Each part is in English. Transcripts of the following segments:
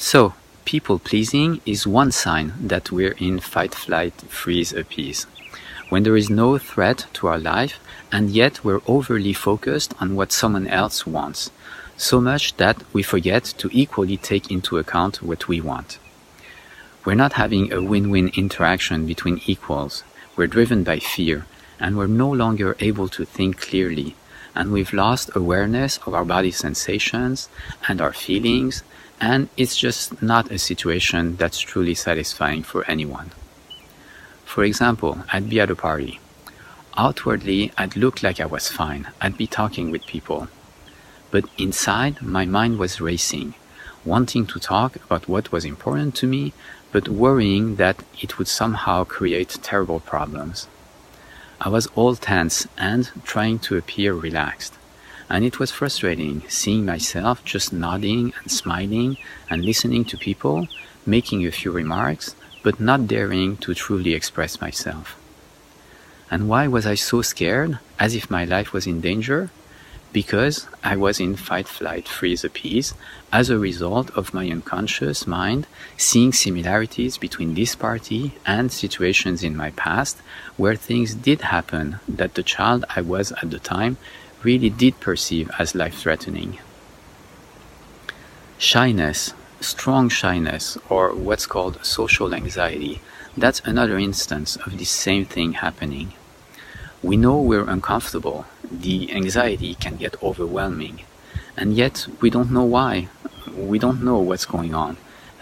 So, people pleasing is one sign that we're in fight, flight, freeze, appease. When there is no threat to our life, and yet we're overly focused on what someone else wants, so much that we forget to equally take into account what we want. We're not having a win-win interaction between equals. We're driven by fear, and we're no longer able to think clearly, and we've lost awareness of our body sensations and our feelings, and it's just not a situation that's truly satisfying for anyone. For example, I'd be at a party. Outwardly, I'd look like I was fine. I'd be talking with people. But inside, my mind was racing, wanting to talk about what was important to me, but worrying that it would somehow create terrible problems. I was all tense and trying to appear relaxed. And it was frustrating seeing myself just nodding and smiling and listening to people, making a few remarks, but not daring to truly express myself. And why was I so scared, as if my life was in danger? Because I was in fight, flight, freeze, appease, as a result of my unconscious mind seeing similarities between this party and situations in my past where things did happen that the child I was at the time really did perceive as life-threatening. Shyness, strong shyness, or what's called social anxiety, that's another instance of this same thing happening. We know we're uncomfortable, the anxiety can get overwhelming, and yet we don't know why, we don't know what's going on,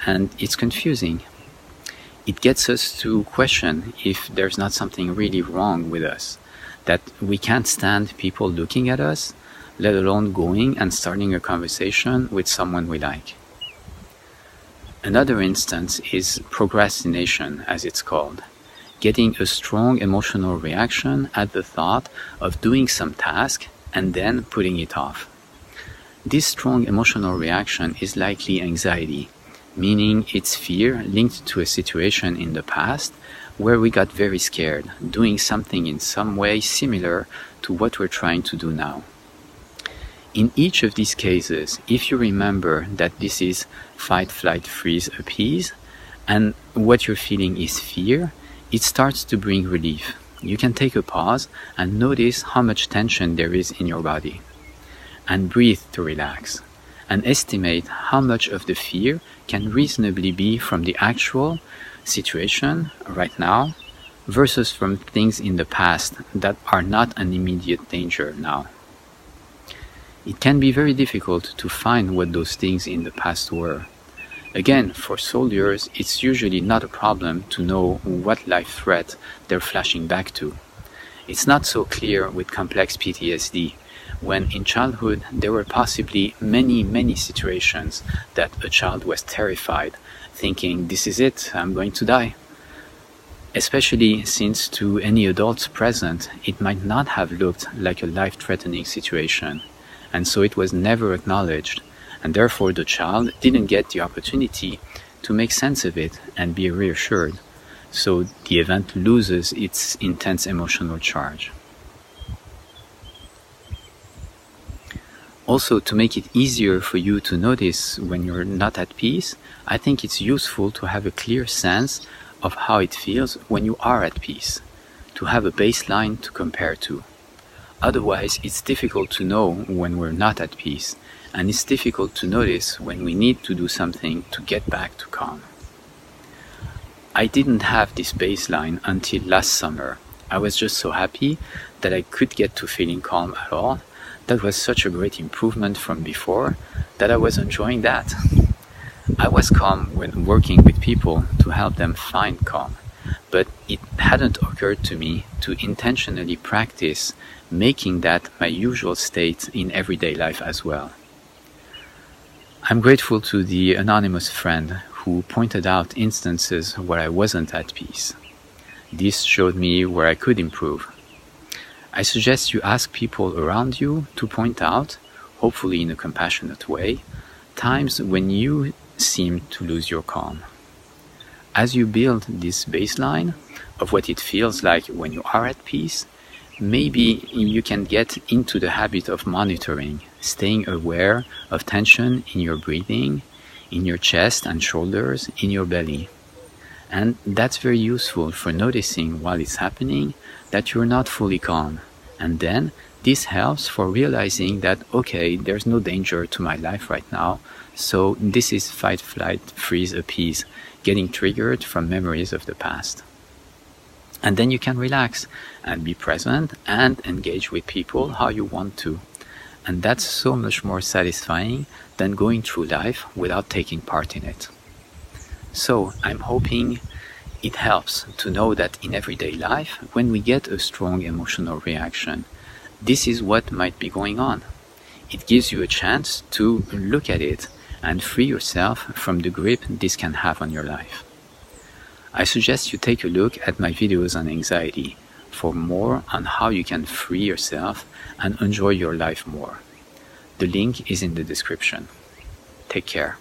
and it's confusing. It gets us to question if there's not something really wrong with us, that we can't stand people looking at us, let alone going and starting a conversation with someone we like. Another instance is procrastination, as it's called, getting a strong emotional reaction at the thought of doing some task and then putting it off. This strong emotional reaction is likely anxiety, meaning it's fear linked to a situation in the past where we got very scared, doing something in some way similar to what we're trying to do now. In each of these cases, if you remember that this is fight, flight, freeze, appease, and what you're feeling is fear, it starts to bring relief. You can take a pause and notice how much tension there is in your body, and breathe to relax, and estimate how much of the fear can reasonably be from the actual situation right now versus from things in the past that are not an immediate danger now. It can be very difficult to find what those things in the past were. Again, for soldiers, it's usually not a problem to know what life threat they're flashing back to. It's not so clear with complex PTSD, when in childhood there were possibly many situations that a child was terrified, thinking, this is it, I'm going to die. Especially since to any adults present, it might not have looked like a life-threatening situation, and so it was never acknowledged, and therefore the child didn't get the opportunity to make sense of it and be reassured, so the event loses its intense emotional charge. Also, to make it easier for you to notice when you're not at peace, I think it's useful to have a clear sense of how it feels when you are at peace, to have a baseline to compare to. Otherwise, it's difficult to know when we're not at peace, and it's difficult to notice when we need to do something to get back to calm. I didn't have this baseline until last summer. I was just so happy that I could get to feeling calm at all. That was such a great improvement from before that I was enjoying that. I was calm when working with people to help them find calm, but it hadn't occurred to me to intentionally practice making that my usual state in everyday life as well. I'm grateful to the anonymous friend who pointed out instances where I wasn't at peace. This showed me where I could improve. I suggest you ask people around you to point out, hopefully in a compassionate way, times when you seem to lose your calm. As you build this baseline of what it feels like when you are at peace, maybe you can get into the habit of monitoring, staying aware of tension in your breathing, in your chest and shoulders, in your belly. And that's very useful for noticing while it's happening that you're not fully calm. And then this helps for realizing that, okay, there's no danger to my life right now. So this is fight, flight, freeze, appease, getting triggered from memories of the past. And then you can relax and be present and engage with people how you want to. And that's so much more satisfying than going through life without taking part in it. So I'm hoping it helps to know that in everyday life, when we get a strong emotional reaction, this is what might be going on. It gives you a chance to look at it and free yourself from the grip this can have on your life. I suggest you take a look at my videos on anxiety for more on how you can free yourself and enjoy your life more. The link is in the description. Take care.